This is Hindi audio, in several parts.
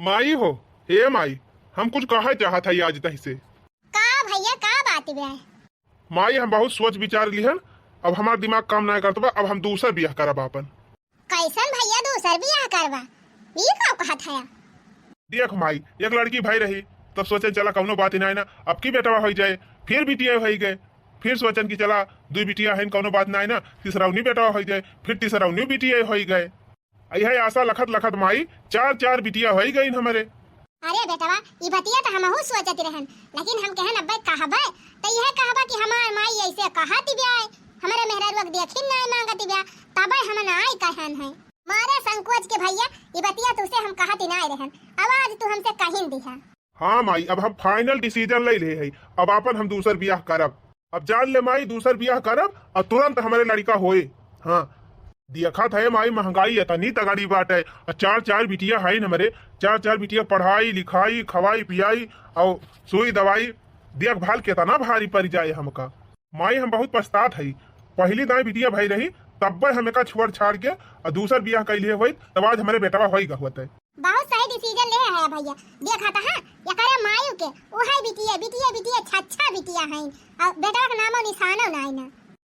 माई हो, हे माई, हम कुछ कहा चाहत है आज तही से। का भैया का बात बे? माई हम बहुत सोच विचार लिहन, अब हमार दिमाग काम नहीं करता बा, अब हम दूसर बियाह करब अपन। कैसन भैया दूसर बियाह करवा? ई का कहत है? देख माई, एक लड़की भाई रही तब सोचे चला कौनो बात नहीं ना, अब की बेटवा हो जाए, फिर बिटिया हो गए, फिर सोचन की चला दो बिटिया है कौनो बात नहीं ना, तीसराउनी बेटवा हो जाए, फिर तीसराउनी बिटिया हो गए, यही आशा लखत लखत माई चार चार बिटिया हो गई हमारे। अरे बेटवा ई बतिया तो हमहु सोचत रहन, लेकिन हम कहन अब्बे कहबे त यह कहबा कि हमार माई ऐसे कहती ब्याह हमारे मेहरारू देखिन नहीं मांगती ब्याह, तबे हम नाई कहन है मारे संकोच के भैया ई बतिया तुसे हम कहती नहीं रहन, अब आज तू हमसे कहिन दिहा। हाँ माई, अब हम फाइनल डिसीजन ले ले है, अब अपन हम दूसर बियाह करब, अब जान ले माई दूसर बियाह करब और तुरंत हमारे लड़का होए। हाँ देखा था माई महंगाई इतनी तगड़ी बात है, और चार चार बिटिया है हमारे, चार चार बिटिया पढ़ाई लिखाई खवाई पियाई और सुई दवाई देखभाल कितना भारी पड़ जाए हमका। माई हम बहुत पछतात है, पहली दाई बिटिया भाई रही तब हम एक छोड़ छाड़ के और दूसर बियाह कैलिए हुई, तब आज हमारे बेटवा हो गए। बहुत सही डिसीजन ले है भैया, देखा था हां ये करे मायू के ओहे बिटिया बिटिया बिटिया छच्छा बिटिया है और बेटा का नामो निशानो नहीं ना,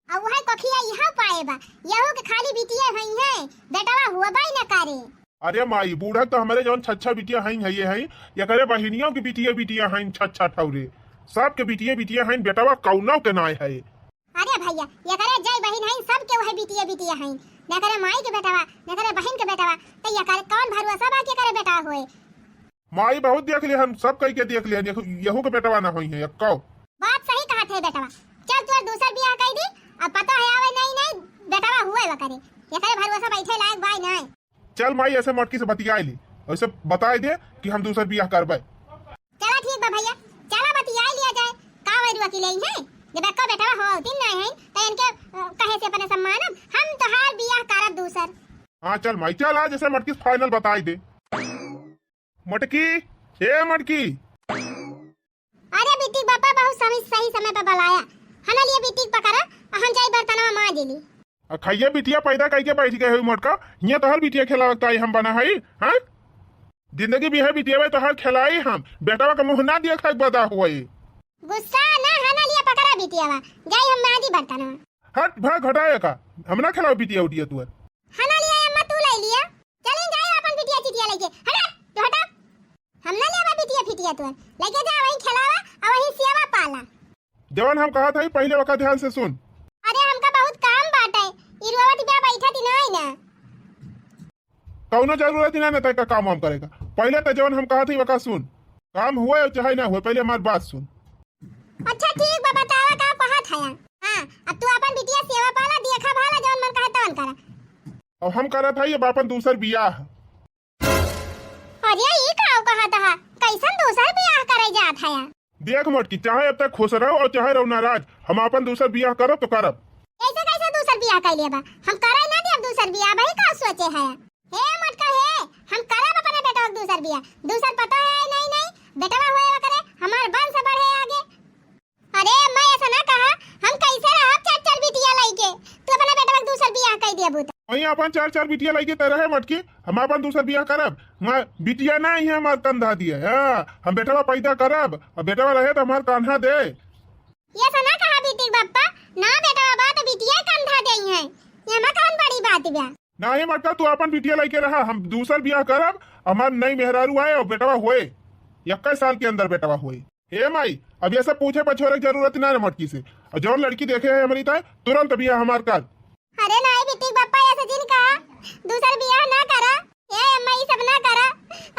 और वह कखिया यहाँ पाएबा यहू के खाली बिटिया हई है, बेटावा हुआ बाई न करे। अरे माई बूढ़ा तो हमारे जौन छच्छा बिटिया हई है ये करे बहिनियों की बिटिया बिटिया हई छच्छा ठौरे, सब के बिटिया बिटिया हई, बेटावा कौनो के नाय है। अरे भैया ये करे जय बहिन हई सब के वह बिटिया बिटिया हई, न करे माई के बेटावा न करे बहन के बेटावा, तो ये करे कौन भरोसा बा के करे बेटा होए। माई बहुत देख लिए हम, सब कह के देख लिए, यहू के बेटवा ना होई है कौ। बात सही कहा थे बेटावा, चल तू दूसर बियाह कर दी, अब पता है आवे नहीं नहीं बेटावा हुए व करे, ये करे भरोसा बैठे लायक बाई नहीं। चल माई ऐसे मटकी से बतिया ली, ऐसे बता दे कि हम दूसर बियाह करबे। चला ठीक बा भैया, चला बतिया लिया जाए, का वैरू अकेले ही है जब एक्का बेटावा हो दिन नहीं है त इनके कहे से अपने सम्मानम हम तोहार बियाह करब दूसर। हाँ चल माई चल, आज ऐसे मटकी फाइनल बताई दे। मटकी ए मटकी। अरे बिटिक बापा बहुत सही समय पे बुलाया, हना लिए बिटिक पकड़ा हम जाई बर्तनवा मांजेली। खैया बिटिया पैदा करके बैठ गए हुई मोटका, यहाँ तो हर बिटिया खिलावता हम बना है। हाँ जिंदगी भी है बिटिया तो हर खिलाई हम, बेटावा का मुंह ना दिया खाई बता हुआ। गुस्सा ना हना लिए पकड़ा बिटियावा, जाई हम मांजी बर्तनवा। हट भाग हटाए का, हम ना खिलाओ बिटिया उटिया तू। हना लिए अम्मा तू ले लिया, चलें जाए अपन बिटिया चिटिया लेके, हटा तो हटा, हम ना लेवा बिटिया फिटिया तू लेके जा वहीं खिलावा और वहीं सेवा पाला। जवान हम कहा था पहले वक्त ध्यान से सुन। अरे हमका बहुत काम बाटे, इरुआवती पे बैठा थी नहीं ना, कौनो जरूरत ही ना तय का काम हम करेगा, पहले तो जवान हम कहा थी वका सुन, काम हुए चाहे ना हुए पहले हमारी बात सुन। अच्छा ठीक बा बतावा का कहत है। हां अब तू अपन बिटिया सेवा पाला देखा भाला जवन मन कहे तवन करा, और हम करा था ये बापन दूसर बियाह। अरे ये का कहत है, कैसन दूसर बियाह करे जात है? देख मटकी चाहे अब तक खुश रहो और चाहे रहो नाराज, हम अपन दूसर बियाह करब तो करब। ऐसे कैसे दूसर बियाह कर लिया बा, हम करे ना दे अब दूसर बियाह भाई का सोचे है। हे मटका है हम करब अपने बेटा का दूसर बियाह, दूसर पता है नहीं नहीं बेटावा होए करे हमार वंश बढ़े आगे। अरे मैं ऐसा ना कहा, हम कैसे रहब चार चार बिटिया लेके, तू अपने बेटा का दूसर बियाह कर दिया बूता। वहीं अपन चार चार बिटिया लेके तरह है मटकी, हम अपन दूसर बियाह करब, मैं बिटिया ना ही हमार कंधा दिए, हम बेटावा पैदा करब और बेटावा रहे तो हमार कान्हा दे। ये सना कहा बिटिक बाप्पा ना बेटावा बात बिटिया कंधा देई है, ये मकान बड़ी बात बा। नहीं मटका तू अपन बिटिया लेके रहा, हम दूसर बियाह करब, हमार नई मेहरारू आए और बेटावा होए 21 साल के अंदर बेटावा होए। हे माई अब ये सब पूछे पछोरे की जरूरत ना है मटकी से, और जो लड़की देखे है हमारी ताय तुरंत बियाह हमार कर। अरे नहीं बिटिक बाप्पा ऐसे जिन कहा दूसर बियाह ना करा, ए अम्मा ये सब ना करा,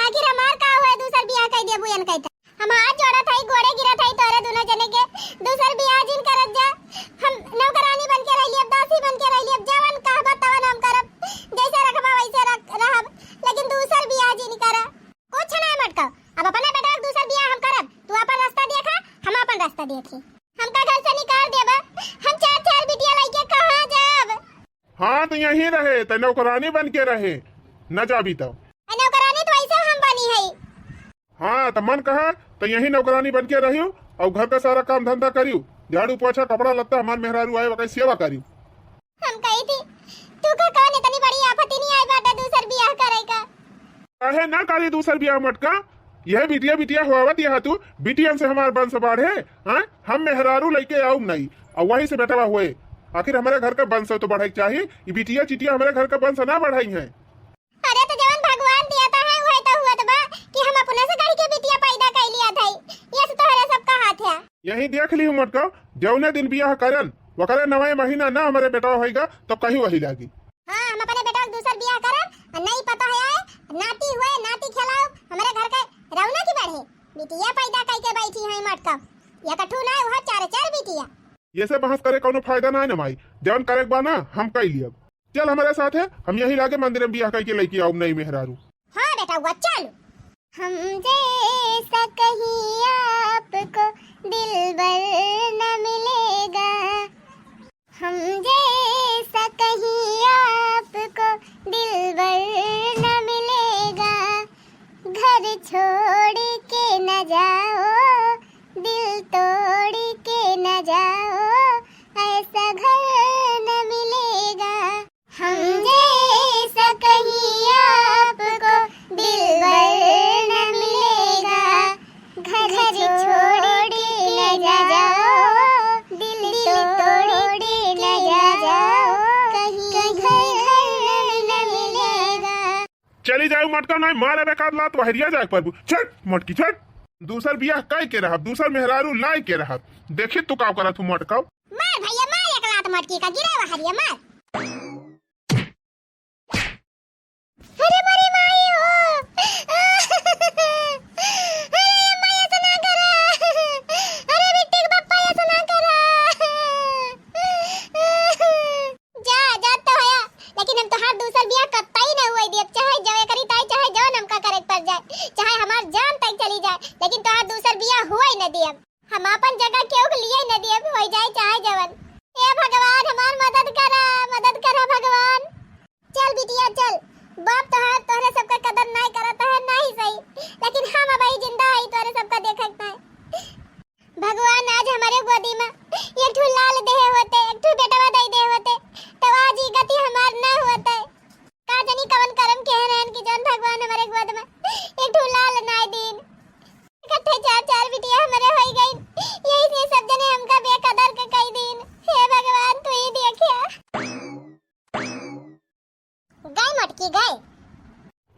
आखिर हमार का हुआ दूसर बियाह कर दिया बुयन कहता, हम हाथ जोड़ा था गोड़े गिरा था तोरे दोनों जने के दूसर बियाह जिन करत जा, हम नौकरानी बन के रह लिए, दासी बन के रह लिए, जवन कहबा तवन हम करब, जैसे रखबा वैसे रहब, लेकिन दूसर बियाह जिन करा कुछ ना मटका। अब अपने बेटा का दूसर बियाह हम करब, तू अपन रास्ता देखा हम अपन रास्ता देखी, हमका घर से निकाल देबा, हम चार चार बिटिया लेके कहां जाब। हाँ तो यहीं रहे तो नौकरानी बन के रहे न जाबी तो नौकरानी तो ऐसा हम बनी है। हाँ तो मन कहा तो यहीं नौकरानी बन के रहियो और घर का सारा काम धंधा करियो, झाड़ू पोछा कपड़ा लत्ता हमार मेहरारू आए वही सेवा करियो। हम कही थी तू का कौन इतनी बड़ी आफत नहीं आई बात दूसर बियाह करेगा। काहे ना करी दूसर बियाह मटका। यह बिटिया बिटिया हुआवत यह तू बिटियन से हमार वंश बढ़े। हाँ, हम मेहरारू लेके आऊ नहीं और वही से बेटवा हुए। आखिर हमारे घर का वंश तो बढ़ाई चाहिए, ये बिटिया चिटिया हमारे घर का वंश ना बढ़ाई है। अरे तो जवन भगवान दिया था है वही तो हुआ बा कि हम अपने से गाड़ी के बिटिया पैदा कर लिया था। ये तो हरे सबका हाथ है। यही देख ली हूँ मटका, जौने दिन बियाह करन वकरे 9 महीना ना हमारे बेटा होएगा तो कहीं वही लागी। हाँ, हम अपने बेटा दूसर बियाह करब नहीं पता है नाती हुए नाती खिलाओ हमारे घर के रौनक की बढ़े। बिटिया पैदा करके बैठी है मटका, या कठू ना वहाँ 4 बिटिया। ये से बहस करे कोनो फायदा ना है ना माई, जौन करे बा ना हम कई लियब। चल हमारे साथ है, हम यही लागे मंदिर में बियाह करके लेके आऊ नहीं मेहरारू। हाँ बेटा हुआ चल। हम जैसा कहीं आपको दिलबर न मिलेगा, हम जैसा कहीं आपको दिलबर न मिलेगा। घर छोड़ के न जाओ, दिल तोड़ के न जाओ, ऐसा घर न मिलेगा। हम जैसा कहीं आपको दिलबर न मिलेगा। घर छोड़ के न जाओ, दिल तोड़ के न जाओ, कहीं घर न मिलेगा। चली जाऊ मटका नहीं मारे बेकार लात वहरिया जाए पर छट मटकी छट। दूसर बियाह कई के रहा, दूसर मेहरारू लाई के रहा। देखी तू का करा तू मटका। मार भैया मार एक लात मटकी का गिरा वहरिया मार। अरे मेरी माई हो। अरे माई ऐसा ना करा। अरे बिट्टी के पप्पा ऐसा ना करा। जा जा तो है, लेकिन हम तो हर दूसर बियाह कत्ता ही ना हुई दिए। चाहे जवे करी ताई चाहे जवन हमका करे पड़ जाए, चाहे हमार जान तक चली जाए, लेकिन तो हर दूसर बियाह हुआ ही ना दिए। हम अपन जगह केहू के लिए न दिए हो जाए चाहे जवन। ए भगवान हमार मदद करा भगवान। चल बिटिया चल, बाप तोहरे सबका कदर नहीं करत है नहीं सही, लेकिन हम अब ही जिंदा है तोहरे सबका देखत है। भगवान आज हमारे गोदी में एक ठू लाल दे होते, एक ठू बेटवा दे दे होते, तो आज ही गति हमार ना होते। का जानी कवन करम कह रहन कि जौन भगवान हमारे गोद में एक ठू लाल नाय दिन। इकट्ठे 4 बिटिया हमारे हो गई, यही से सब जने हमका बेकदर के कई दिन। हे भगवान तू ही देखिया। गई मटकी गई।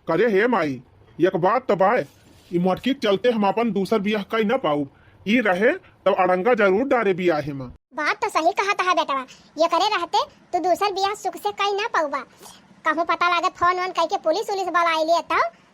करे हे माई एक बात तो बाय, ई मटकी के चलते हम अपन दूसर बियाह कई ना पाऊ। ई रहे तब अड़ंगा जरूर डारे बियाह में। बात तो सही कहा था बेटवा, ये करे रहते तो दूसर बियाह सुख से कई ना पाऊबा। कहूं पता लागत फोन वन कई के पुलिस वाला आई लिए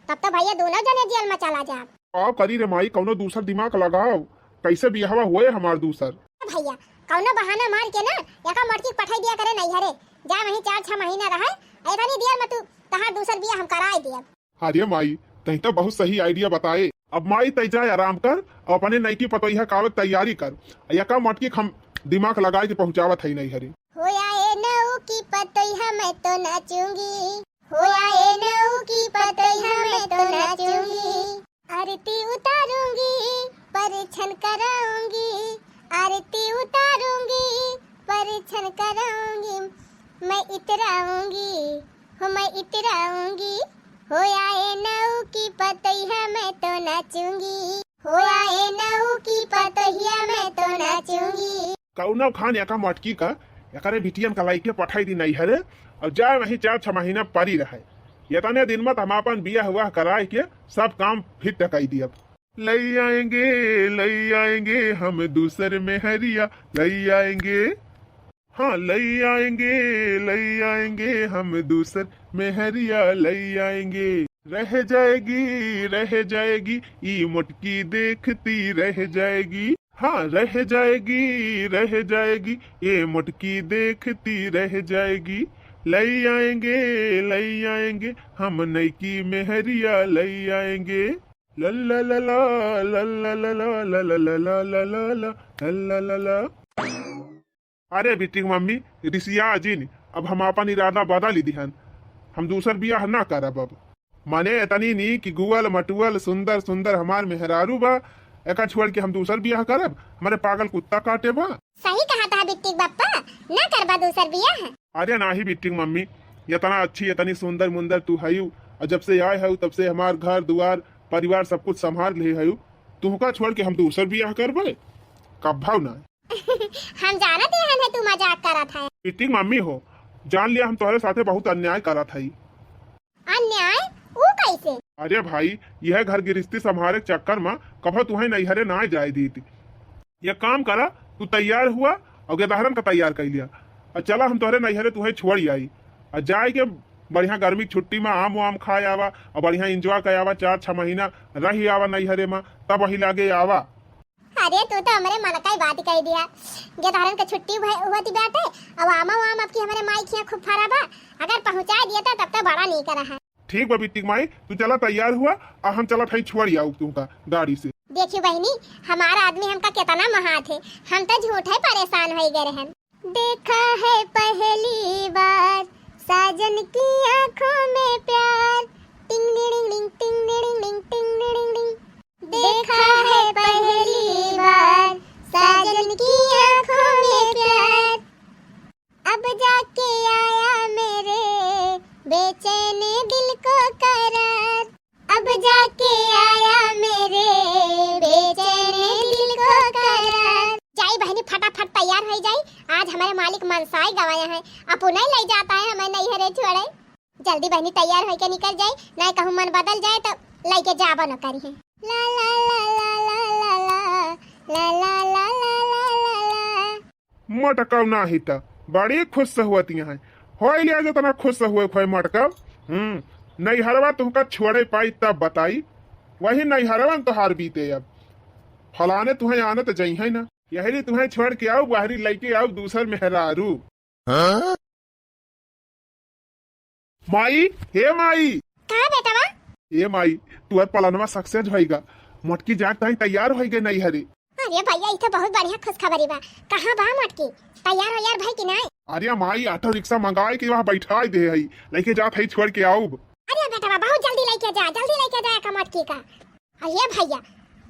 तब तो भैया दोनों जने जेल में चला जा। आप करी रे माई कौनो दूसर दिमाग लगाओ, कैसे बियाहवा हुए हमार दूसर। भैया कौनो बहाना मार के ना एका मटकी पठाई दिया करे नहीं हरे, जा वहीं 4-6 महीना रहे ऐसा नहीं दिया मत तहां दूसर बियाह हम कराई दिया। अरे माई तही तो बहुत सही आइडिया बताए। अब माई तय जाए आराम कर और अपने नईकी पतोहिया कावत तैयारी कर। यका मटकी हम दिमाग लगाए के पहुंचावत है नहीं हरी। होया ए नऊ की पतोहिया मैं तो नाचूंगी, होया ए नऊ की पतोहिया मैं तो नाचूंगी। आरती उतारूंगी परिछन कराऊंगी, आरती उतारूंगी परिछन कराऊंगी। मैं इतराऊंगी हो मैं इतराऊंगी, होया ए नऊ की पतोहिया मैं तो नाचूंगी, होया ए नऊ की पतोहिया मैं तो नाचूंगी। कौनो खान यका मटकी का एकरे बिटियन कलाई के पठाई दी नहीं हरे और जाए वहीं 4-6 महीना परी रहे। ये तने दिन में हम अपन बियाह हुआ कराए के सब काम फिट टकाई दिया। लई आएंगे हम दूसर में हरिया लई आएंगे, हाँ लई आएंगे हम दूसर में हरिया लई आएंगे। रह जाएगी ई मोटकी देखती रह जाएगी, हाँ रह जाएगी ये मोटकी देखती रह जाएगी। लई आएंगे हम नईकी मेहरिया लई आएंगे। लल्ला लला लल्ला लला लला लला लला लला लला। अरे बेटी मम्मी ऋषिया जिन अब हम अपन इरादा बदल दिहन, हम दूसर बियाह ना करब। अब माने इतनी नी कि गुअल मटुअल सुंदर सुंदर हमार मेहरारू बा, एका छोड़ के हम दूसर बियाह करब, हमारे पागल कुत्ता काटे बा। सही कहा था बिट्टी बाप्पा, ना करबा दूसर बियाह। अरे नाही बिट्टी मम्मी, इतना अच्छी इतनी सुंदर मुंदर तू हयू और जब से आए है तब से हमार घर दुआर परिवार सब कुछ संभाल ले है। तुमका छोड़ के हम दूसर बियाह करबे कब भाव ना। हम जानते हैं तू मजाक करत है। इतनी मम्मी हो जान लिया हम तुम्हारे साथे बहुत अन्याय करा था। अन्याय वो कैसे? अरे भाई यह घर गृहस्थी संभाले के चक्कर में कभो तुम्हें नैहरे ना जाए दी थी। यह काम करा तू तैयार हुआ और गेदाहरन का तैयार कर लिया और चला हम तुम्हारे नैहरे तुम्हें छोड़ आई और जाए के बढ़िया गर्मी की छुट्टी में आम वाम खाए आवा और बढ़िया इंजॉय कर आवा 4-6 महीना रही आवा नैहरे में तब वही लागे आवा। अरे तू तो हमारे मन का ही बात कह दिया। गेदारन का छुट्टी हुआ थी बेटे अब आमा वाम आपकी हमारे माई खिया खूब फरा बा अगर पहुंचा दिया था तब तक बड़ा नहीं करा है। ठीक बा बिटिक माई तू चला तैयार हुआ और हम चला छोड़ आऊ तुमका गाड़ी से। देखियो बहनी हमारा आदमी हमका कितना महात है हम तो झूठे परेशान हो गए हैं। देखा है पहली बार साजन की आंखों में प्यार टिंग डिंग डिंग टिंग डिंग डिंग टिंग डिंग डिंग। देखा है पहली बार साजन की आंखों में प्यार अब जाके आया मेरे बेचैन दिल को करार अब जाके आया मेरे बेचैन दिल को करार। जाई बहनी फटाफट तैयार हो जाई आज हमारे मालिक मनसाई गवाया है अब नहीं ले जाता है हमें नैहरे छोड़े। जल्दी बहनी तैयार होके निकल जाए नहीं कहूँ मन बदल जाए तो लेके जाबो न करी है। ला ला ला ला ला ला ला ला ला ला ला ला। मटकव ना ही था बड़ी खुश से हुआती है हो लिया जो तना खुश से हुए खोए मटकव। नैहरवा तुमका छोड़े पाई तब बताई वही नैहरवा तो हार बीते अब फलाने तुम्हें आना तो जाई है ना यही तुम्हें छोड़ के आओ बाहरी लेके आओ दूसर मेहरारू। माई हे माई कहाँ बेटा वा? ए माई तुअर पलनवा सक्सेस होएगा मोटकी जाट ताई तैयार होएगे नैहरे। अरे भैया इथे बहुत बढ़िया खुशखबरी बा। कहाँ बा मटकी तैयार हो यार भाई कि नहीं? अरे माई ऑटो रिक्शा मंगाए के वहाँ बैठा दे है लेके जात है छोड़ के आओ। अरे बेटा बा बहुत जल्दी लेके जा का मटकी का। अरे भैया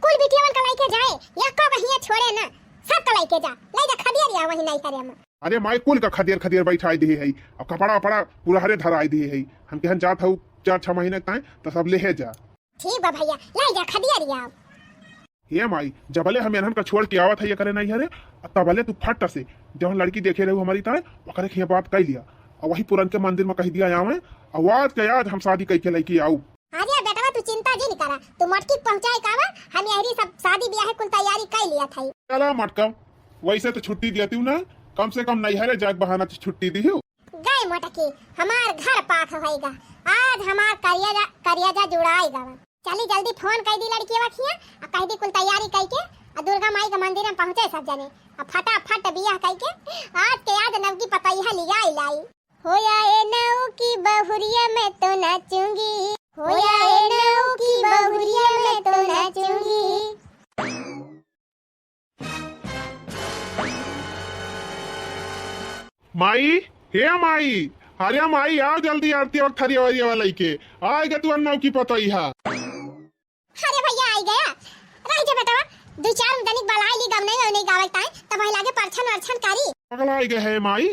कुल बिटियावन का लेके जाए या को कहीं छोड़े ना सब का लेके जा ले जा खदिया वही नहीं करे में। अरे माई कुल का खदियर बैठाई दी है और कपड़ा वपड़ा पूरा हरे धराई दी है हम केहन जात हूँ 4-6 महीने तक तो सब ले जा। ठीक बा भैया ले जा खदिया ये माई जबले हम एनहन का छोड़ के आवत है ये करे नहीं हरे तबले तू फट से जहाँ लड़की देखे रहे हमारी ताए ओकरे के बात कह लिया और वही पुरन के मंदिर में कह दिया आवे आवाज के याद हम शादी कह के लेके आऊ। अरे बेटा तू चिंता जी नहीं करा तू मटकी पहुंचाए कावा हम यही सब शादी ब्याह कुल तैयारी कर लिया था। चला मटकम वैसे तो छुट्टी देती हूँ ना कम से कम नैहरे जाग बहाना छुट्टी दी हूँ। गए मटकी हमार घर पाक होएगा आज हमार करियाजा जुड़ाएगा। चली जल्दी फोन कर दी लड़की वखिया और कह दी कुल तैयारी करके और दुर्गा माई के मंदिर में पहुंचे सब जने और फटाफट बियाह करके आज के आज नव की पतैया लिया लाई। होया ए नव की बहुरिया में तो नाचूंगी होया ए नव की बहुरिया में तो नाचूंगी। माई हे माई अरे माई आओ जल्दी आरती वक्त हरी वाला के आएगा तू अन्ना की पतैया। अरे भैया आई गया रह जा बेटा 2-4 दनिक बलाई ली गम नहीं गावत है तब वही लागे परछन वर्छन करी पगल आई गए है माई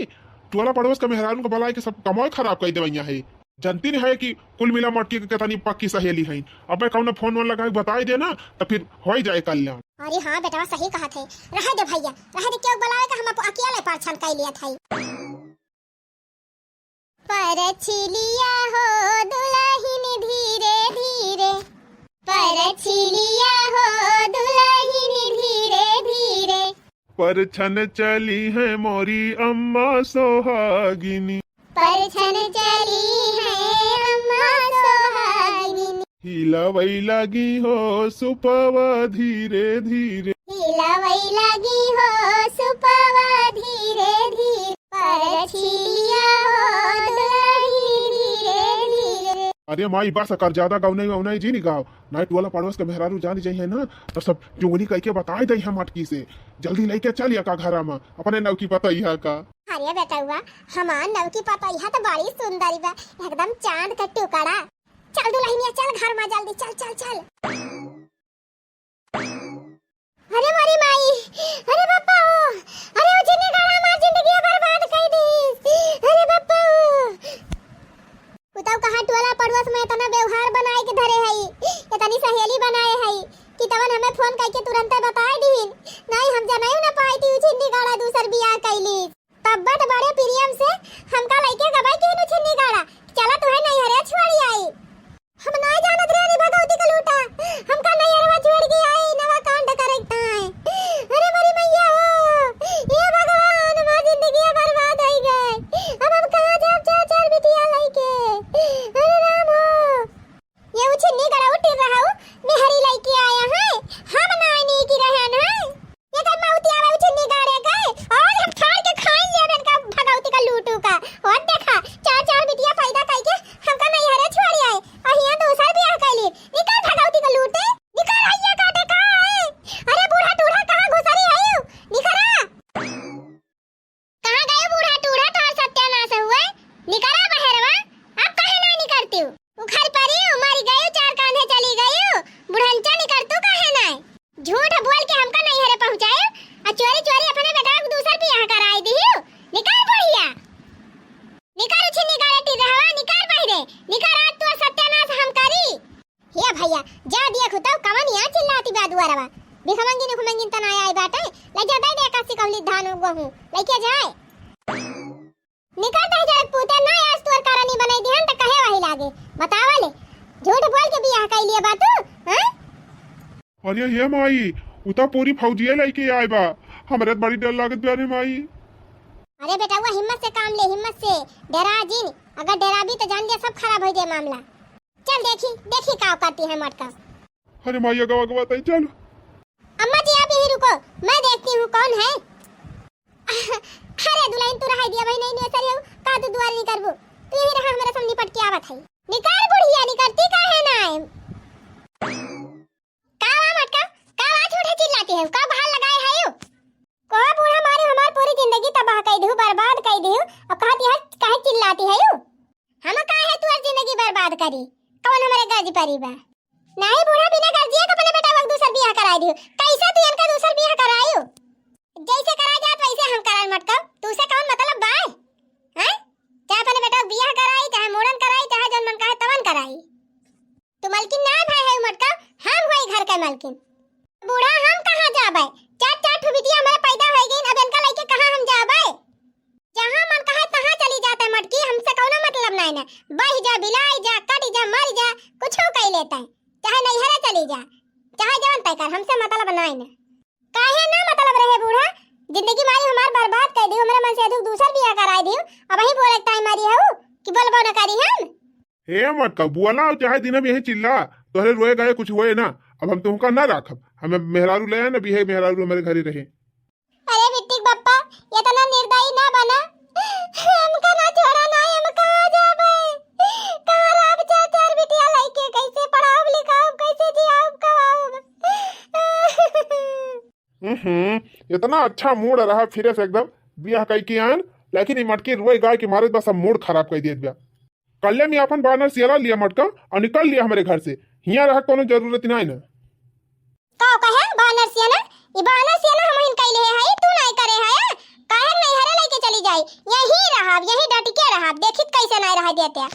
टोला पड़ोस का मेहरारू को बलाई के सब कमाई खराब कर देवैया है जनती नहीं है कि कुल मिला मटकी के कितनी पक्की सहेली है। अब मैं कौन फोन लगा बताई देना तो फिर हो ही जाए कल्याण। अरे हाँ बेटा सही कहा थे रह दे भैया रह दे क्यों बुलाएगा हम अकेले परछन कर लिया था। परछिलिया हो दुल्हन धीरे धीरे परछिलिया हो दुल्हन धीरे धीरे परछन चली है मोरी अम्मा सोहागिनी परछन चली है अम्मा सोहागिनी हिलवई लगी हो सुपवा धीरे धीरे हिलवई लगी हो सुपवा धीरे धीरे परछिलिया हो दुल्हन धीरे धीरे। अरे माई बस कर ज्यादा गाँव जी नहीं गाँव नाइट वाला पड़ोस के मेहरारू जानी चाहिए ना तो सब चुंगली कह के बताई दई है मटकी से जल्दी लेके चलिए का घर में अपने नव की पतैया का। अरे बेटा हुआ हमार नव की पतैया तो बड़ी सुंदरी बा एकदम चांद का टुकड़ा। चल दुल्हनिया चल घर में जल्दी चल चल चल। अरे मारी माई अरे बापा अरे वो जिन्ने गाना हमार जिंदगी बर्बाद कर दी। अरे बापा उताव कहां टोला पड़ोस में इतना व्यवहार बनाए के धरे हई, इतनी सहेली बनाए हई कि तवन हमें फोन करके तुरंत बताए दीन। नहीं हम जनाई ना पाई थी छिन्नी गाड़ा दूसर बियाह कैली। तब बड़ बड़े प्रियम से हमका लइके गबाई के नु छिन्नी गाड़ा चला तू है नहीं हरे छोड़ी आई। हम ना जानत रे भगवती का लूटा हमका नहीं हरवा छोड़ के आई नवा कांड करता है। अरे मरी मैया हो ये भगवान हमारी जिंदगी बर्बाद हो गई। अब हम कहां जाब चार चार बिटिया लइके। अरे राम हो ये छिन्नी गाड़ा उठ रहा हूं मैं हरी लइके आया है हम ना नहीं की रहन है ये कर माउती आवे छिन्नी गाड़े गए और हम फाड़ के खाई लेबन का भगवती का लूटू का। और देखा चार चार बिटिया पैदा करके हमका नहीं हरे छोड़ी आई और यहां दूसरा बियाह कैली। निकाल भगवती का लूटे निकाल हैया काटे का है। अरे बूढ़ा टूढ़ा कहां घुसरी आयो निकरा कहां गए बूढ़ा टूढ़ा तोर सत्यानाश हुए निकरा बहरवा अब काहे ना निकलती हूं उखर परी मर गई चार कांधे चली गई बुढ़ंचा निकलतू काहे ना झूठ बोल के हमका नहीं हरे पहुंचाए और चोरी चोरी अपने बेटा को दूसर बियाह कराई दियो। निकाल बढ़िया निकाल छिन्नी गाड़े टी रहवा निकाल बहिरे निकाल आज तू सत्यानाश हम करी। हे भैया जा दिया खुतो कवन यहां चिल्लाती बा दुआरवा भिखमंगी ने खुमंगी तना आई बाटे ले जा दे एकासी कवली धान गहूं लेके जाए निकाल दे जड़ पूते ना आज तोर कारणी बनाई दिहन त कहे वही लागे बतावा ले झूठ बोल के बियाह कई लिया बातू हैं। अरे ये माई उता पूरी फौजिया लेके आए बा हमरे बड़ी डर लागत बा रे माई। अरे बेटा वो हिम्मत से काम ले हिम्मत से डरा जिन अगर डरा भी तो जान लिया सब खराब हो जाए मामला। चल देखी देखी का करती है मटका। अरे माई गवा गवा तई चल। अम्मा जी आप यहीं रुको मैं देखती हूँ कौन है। अरे दुल्हन तू रहा दिया भाई नहीं नहीं सर का तू दुआर नहीं करबो तू यहीं रहा हमारे सामने निपट के आवत है निकाल बुढ़िया निकलती का है ना का मटका का आज उठे चिल्लाती है का बाहर लगाए है यू को बूढ़ा मारे हमार पूरी जिंदगी तबाह कर दू बर्बाद कर दू और कहती है काहे चिल्लाती है यू हम काहे तू जिंदगी बर्बाद करी कौन हमारे गर्ज परी बा नहीं बूढ़ा बिना गर्जिया के अपने बेटा वक्त दूसर बियाह कराई दियो कैसा तू इनका दूसर बियाह करायो जैसे करा जात वैसे हम कराई मटका तू से कौन मतलब बा हैं चाहे अपने बेटा बियाह कराई चाहे मोड़न कराई चाहे जन मन कहे तवन कराई तू मालकिन ना भाई है मटका हम होई घर का मालकिन बूढ़ा हम कहां जाबे चार चार ठो बिटिया हमारे पैदा हो गई अब इनका लेके कहां हम जाबे जहां मन कहे तहां चली जाता है मटकी हमसे कौनो मतलब नहीं ना बह जा बिलाई जा कट जा मर जा कुछ हो कह लेता है चाहे नहीं हरे चली जा चाहे जवन तय कर हमसे मतलब नहीं ना काहे ना मतलब रहे बूढ़ा जिंदगी मारी हमार बर्बाद कर दियो मेरे मन से अधिक दूसर बियाह कराई दियो अब वही बोले टाइम मारी है कि बोलबो न करी हम हे मटका बुआला चाहे दिन में यही चिल्ला तोहरे रोए गए कुछ हुए ना अब हम तुमका ना राखब हमें मेहरारू ले ना बिहे मेहरारू हमारे घर ही रहे। अरे बिट्टी बप्पा ये तो ना निर्दयी ना बना हमका ना छोड़ा ना हम कहां जाबे कहां राब चार चार बिटिया लइके कैसे पढ़ाओ लिखाओ कैसे जियाओ कवाओ। इतना अच्छा मूड रहा फिरे से एकदम बियाह कई के आन लेकिन ये मटकी रोए गाय के मारे बस मूड खराब कर दिया बिया कल्ले में अपन बानर सियाला लिया मटका और निकल लिया हमारे घर से हिया रह कोनो जरूरत नहीं ना का कहे बानर सियाना ई बानर सियाना हम हिन कइले है तू नहीं करे है काहे नहीं हरे लेके चली जाई यही रहब यही डट के रहब देखित कैसे नहीं रह देते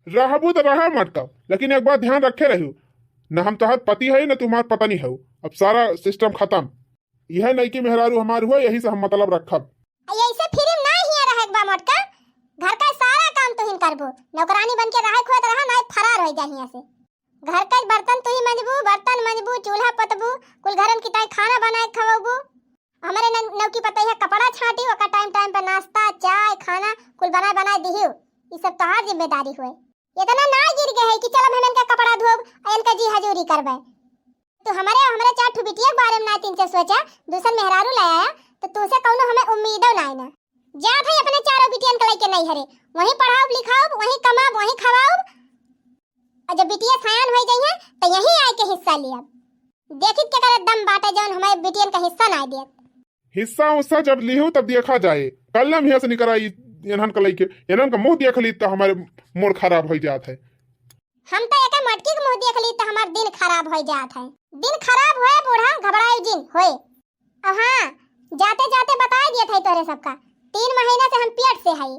रहबू तो रहा मटका लेकिन एक बात ध्यान रखे रहियो न हम तोहर पति है न तुम्हार पत्नी हो अब सारा सिस्टम खत्म यह नहीं कि मेहरारू हमार हुआ यही से हम मतलब रखब ऐसे फिर ना हिया रहे बा मटका घर का सारा काम तो हिन करबो नौकरानी बन के रहे खोत रहा नहीं फरार हो जा हिया से घर का बर्तन तो ही मंजबू बर्तन मंजबू चूल्हा पतबू कुल घरन की टाइम खाना बनाए खवाबू हमारे नौकी पता है कपड़ा छाटी ओका टाइम टाइम पर नाश्ता चाय खाना कुल बनाए बनाए दिहियो ये सब तोहार जिम्मेदारी होए इतना ना गिर गए है कि चल हम इनका कपड़ा धोब और इनका जी हजूरी करबे तो हमारे चार ठो बिटिया के बारे में ना तीन से सोचा दूसर मेहरारू ले आया तो तुसे कौनो हमें उम्मीद ना ना जा भाई अपने चारों बिटियन के लेके नहीं हरे वहीं पढ़ाओ लिखाओ वहीं कमाओ वहीं खवाओ और जब बिटिया सयान हो गई है तो यहीं आए के हिस्सा लिया देखित के करे दम बाटे जौन हमारे बिटियन का हिस्सा ना दिया हिस्सा उस्सा जब लिहो तब देखा जाए कल हम यहाँ से निकल आई इन्हन का लेके इन्हन का मुंह देख ली तो हमारे मूड खराब हो जात है हम तो एक मटकी के मुंह देख ली तो हमार दिन खराब हो जात है दिन खराब होए बूढ़ा घबराए जिन होए अब हां जाते जाते बता दिया था तोरे सबका 3 महीना से हम पेट से हई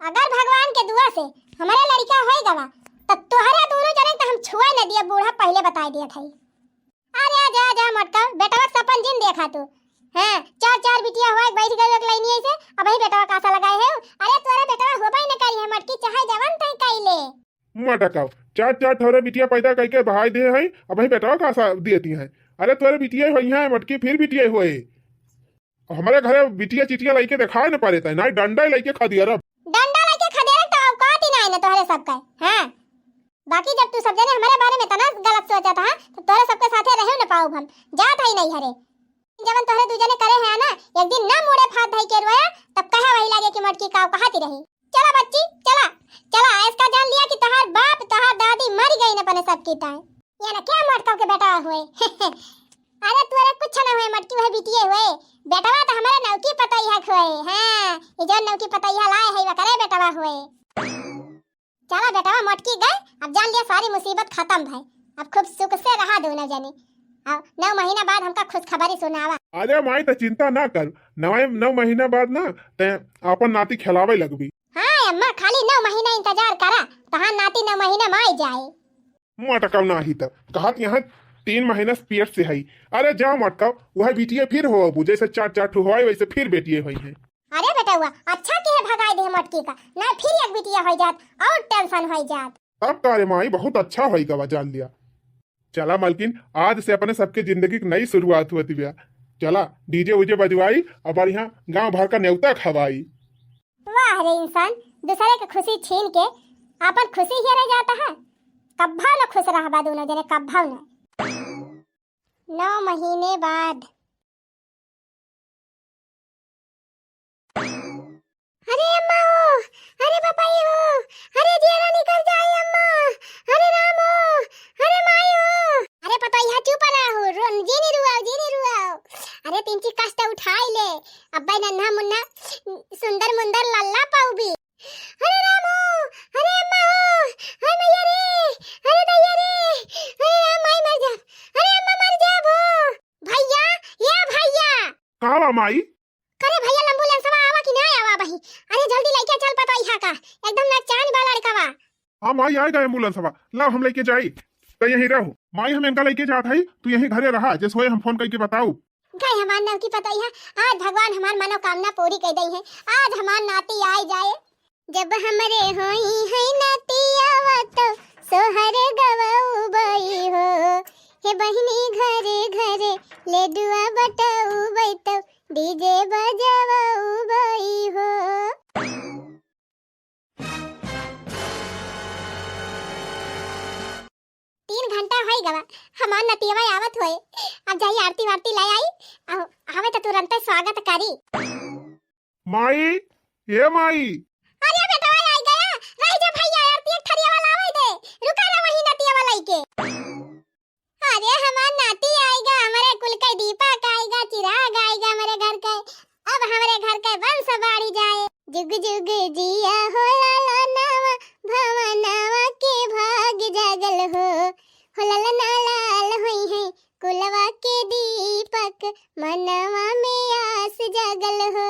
अगर भगवान के दुआ से हमारे लड़का होई गवा तो तोहरे दोनों जने तो हम छुआ न दिया, बूढ़ा पहले बता दिया था। अरे जा जा मटका, बेटवा सपन जिन देखा तू। हां चार चार बिटिया हुआ, बैठ गए एक लाइन से, अब ही बेटवा कासा लगाए है। अरे तोरा बेटवा होबई न करी है मटकी, चाहे जवान तई कइले मटकाओ चार चार ठोरे बिटिया पैदा करके बहाई दे है, अब ही बेटवा कासा देती है। अरे तोरे बिटिया हुई है मटकी, फिर बिटिया हुए हमारे घरे बिटिया चिटिया लेके दिखा न पारे ता, ना डंडा लेके खा दिया रब। डंडा लेके खदेरे तो औकात ही नहीं न तोहरे सबका। हां बाकी जब तू सब जने हमारे बारे में तना गलत सोचा था, तो तोरे सबके साथे रहे न पाऊ हम, जात ही नहीं हरे। जवन तोहरे दू जने करे है ना, एक दिन ना मुड़े फात धई के रोया, तब कहे वही लागे कि मटकी काऊ कहाती रही। चला बच्ची चला चला, इसका जान लिया कि तोहार बाप तोहार दादी मर गई न पने सब की ताए, ये ना क्या मटका के बेटा हुए। अरे तोरे कुछ ना हुए, मटकी वह बिटिए हुए, बेटवा तो हमारे नौकी पतैया हुए। हां ये जो नौकी पतैया लाए है वा करे बेटवा हुए। चला बेटवा मटकी गए, अब जान लिया सारी मुसीबत खत्म भाई, अब खूब सुख से रहा दोनों जने। अब 9 महीना बाद हमका खुशखबरी सुनावा। अरे माई तो चिंता ना कर, 9 महीना बाद ना ते अपन नाती खिलावे लगबी। हां अम्मा खाली 9 महीना इंतजार करा, तहां नाती 9 महीना में आ जाए। मटकाओ ना ही तब कहत यहाँ 3 महीना पेट से है। अरे जाओ मटकाओ, वह बिटिया फिर हो जैसे चार चार ठो होए वैसे फिर बेटिए हुई है। अरे बेटा हुआ अच्छा के है भगाई दे मटकी का, ना फिर एक बिटिया हो जात और टेंशन हो जात। तब का रे माई बहुत अच्छा होएगा वा, जान लिया। चला मालकिन, आज से अपने सबके जिंदगी की नई शुरुआत हुई बिया। चला डीजे उजे बजवाई और बढ़िया गांव भर का न्योता खवाई। वाह रे इंसान, दूसरे की खुशी छीन के अपन खुशी ही रह जाता है। कब्बा न खुश रहबा दोनों जने, कब्बा न। 9 महीने बाद। अरे अम्मा हो, अरे पापा हो, अरे जिया निकल जाए अम्मा, अरे राम हो, अरे माई हो, अरे पापा यहाँ चुप ना हो, जीनी रुआओ जीनी रुआओ। अरे तिनची कष्ट उठाई ले, अब्बा नन्हा मुन्ना सुंदर मुंदर लल्ला पाऊ भी। अरे राम हो, अरे अम्मा हो, अरे मैया रे, अरे दैया रे, अरे राम माई मर जा, अरे अम्मा मर जा भो। भैया या भैया कहाँ बा माई? करे भैया एम्बुलेंस में आवा कि ना आवा भाई? अरे जल्दी लेके चल पापा यहाँ का, एकदम नाचान वाला लड़का बा। हाँ माई आएगा एम्बुलेंस हवा, लाओ हम लेके जाई तो यहीं रहो। माई हम इनका लेके जात है, तू यहीं घरे रहा, जैसे होए हम फोन करके बताऊ। गए हमार नाव की पता है, आज भगवान हमार मनोकामना पूरी कर दी है, आज हमार नाती आ जाए। जब हमरे होई है नाती आवत सोहर गवाऊ बई हो, हे बहिनी घरे घरे ले दुआ बटाऊ बैत डीजे बजाऊ बई हो। 3 घंटा होई गवा, हमार नतिया आवत होए, अब जाई आरती वारती ले आई, हमें तो तुरंत स्वागत करी। माई ये माई, अरे बेटा आई गया, रह जा भैया, आरती एक थरिया वाला आवे दे, रुका ना वही नतिया वाला के। अरे हमार नाती आएगा, हमारे कुल का दीपक आएगा, चिराग आएगा हमारे घर का, अब हमारे घर का वंश बढ़ी जाए। जुग जुग जिया हो लाला नावा, भवनावा के भाग जागल हो लाला लाल होई है कुलवा के दीपक, मनवा में आस जागल हो।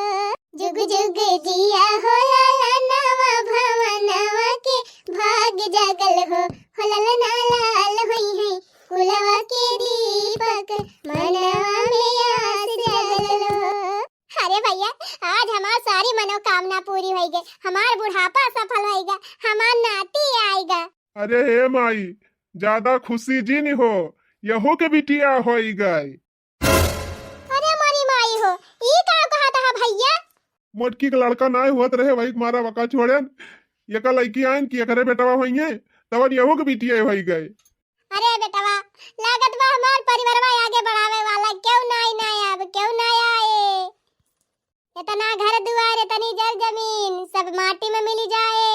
जुग जुग जिया हो लाला नावा, भवनावा के भाग जागल हो लाला लाल होई है कुलवा के दीपक, मनवा में आस जागल हो। अरे भैया आज हमार सारी मनोकामना पूरी होई गई, हमार बुढ़ापा सफल होएगा, हमार नाती आएगा। अरे हे माई ज्यादा खुशी जी नहीं हो, यहो के बिटिया होई गई। अरे मारी माई हो, ई का कहा था भैया? मोटकी का लड़का ना हुआ रहे वही मारा वका छोड़न, ये का लड़की आइन की करे बेटवा होई है, तब यहो के बिटिया होई गई। अरे बेटवा लागत बा हमार परिवारवा आगे बढ़ावे वाला क्यों ना अब क्यों ना आए, इतना घर दुआर इतनी जर जमीन सब माटी में मिली जाए।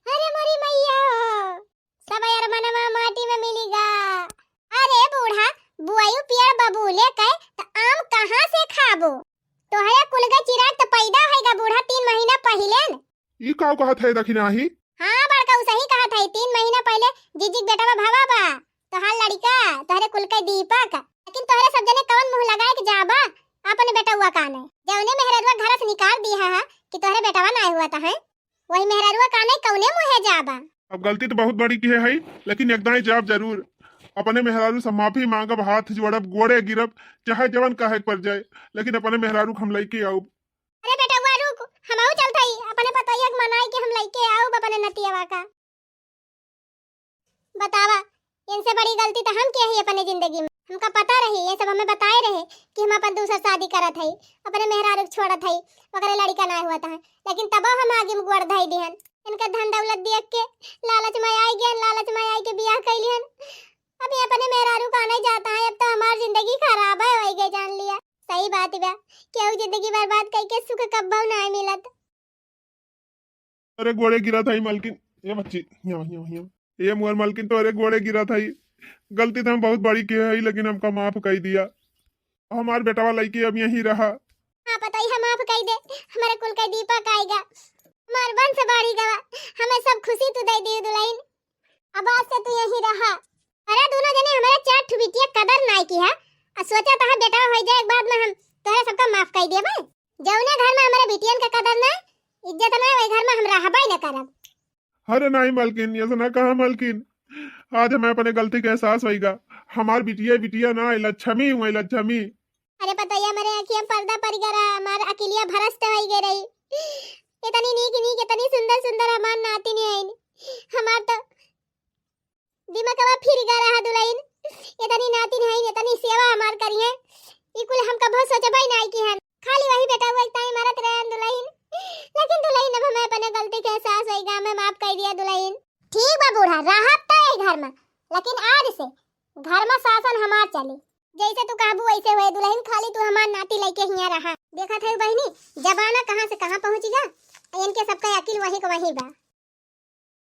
अरे मोरी मैया सब यार मनवा माटी में मिलेगा। अरे बूढ़ा बुआयु पियर बबूले कहे तो आम कहाँ से खाबो, तोहरे कुल का चिराग तो पैदा होएगा बूढ़ा 3 महीना पहले न। ई का कहत है दखिना ही? हाँ बड़का सही कहा था, 3 महीना पहले जीजिक बेटा भावा बा तोहार लड़का तोहरे कुल का दीपक, लेकिन तोहरे सब जने कौन मुंह लगाए के जाबा अपने बेटा हुआ काने, जौने मेहररुआ घर से निकाल दिया है कि तोहरे बेटावा ना हुआ था है, वही मेहररुआ काने कौने मुंह जाबा। अब गलती तो बहुत बड़ी की है लेकिन एकदम जाब जरूर अपने मेहरारू से माफी मांगब, हाथ जोड़ब, गोड़े गिरब, चाहे जवन काहे पर जाए, लेकिन अपने मेहरारू हम लइके आऊ। अरे बेटा हुआ रुक, हमहू चलतई अपने पतैया के मनाई के हम लइके आऊ अपने नतियावा का। बतावा इनसे बड़ी गलती तो हम किए ही अपने जिंदगी में। हमका पता रही, ये सब हमें बताए रहे कि हम अपन दूसरा शादी करत हई, अपने मेहरारू के छोड़त हई, वगैरह लड़का ना हुआ था, लेकिन तब हम आगे में गोड़ धई दिहन। इनका धन दौलत देख के लालच में आई गए, लालच में आई के बियाह कैलिहन। अब ये अपने मेहरारू का नहीं जाता है, अब तो हमारी जिंदगी खराब है हो गई, जान लिया। सही बात है, केहू जिंदगी बर्बाद करके सुख कब्बो ना मिलत। अरे गोड़े गिरा था मालकिन, ये बच्ची यहाँ ये मोर मालकिन तो अरे गोड़े गिरा था। गलती तो हम बहुत बड़ी की है लेकिन हमका माफ कर दिया। हमार बेटावा लड़की अब यहीं रहा। हाँ पता ही, हम माफ कर दे, हमारे कुल का दीपक आएगा, हमार वंश बाड़ी गवा, हमें सब खुशी तू दे दी दुल्हन। अब आज से तू यहीं रहा। अरे दोनों जने हमारे चार ठुबिटिया कदर नहीं की है, और सोचा था बेटा हो जाए एक बाद में हम तोरे सबका माफ कर दिए भाई। जौने घर में हमारे बिटियन का कदर ना इज्जत ना, वही घर में हम रहबे न करब। अरे नहीं मालकिन, ये ना कहा मालकिन, आज हमें अपने गलती का एहसास होगा। हमार बिटिया बिटिया ना लक्ष्मी हुई लक्ष्मी। अरे पतैया मेरे आँखियों पर्दा पड़ गया, हमार अकेलिया भरस्त हो गई रही। इतनी नीक इतनी सुंदर सुंदर हमार नाती नहीं आई, हमार तो दिमागवा फिर गया रहा दुल्हन। इतनी नाती नहीं, इतनी सेवा हमार करी है, ई कुल हम कभी सोचबे नहीं की है। खाली वही बेटा हुआ इतना ही मरत रहे दुल्हन, लेकिन दुल्हन अब हमें अपने गलती का एहसास होगा, हमें माफ कर दिया दुल्हन। ठीक बा बूढ़ा, रहब तो घर में, लेकिन आज से घर में शासन हमार चले। जैसे तू कहबू वैसे हुए दुल्हन, खाली तू हमार नाती लेके हियां रहा। देखा था बहनी जमाना कहां से कहां पहुंच गया, इनके सबका अकिल वही को वही बा।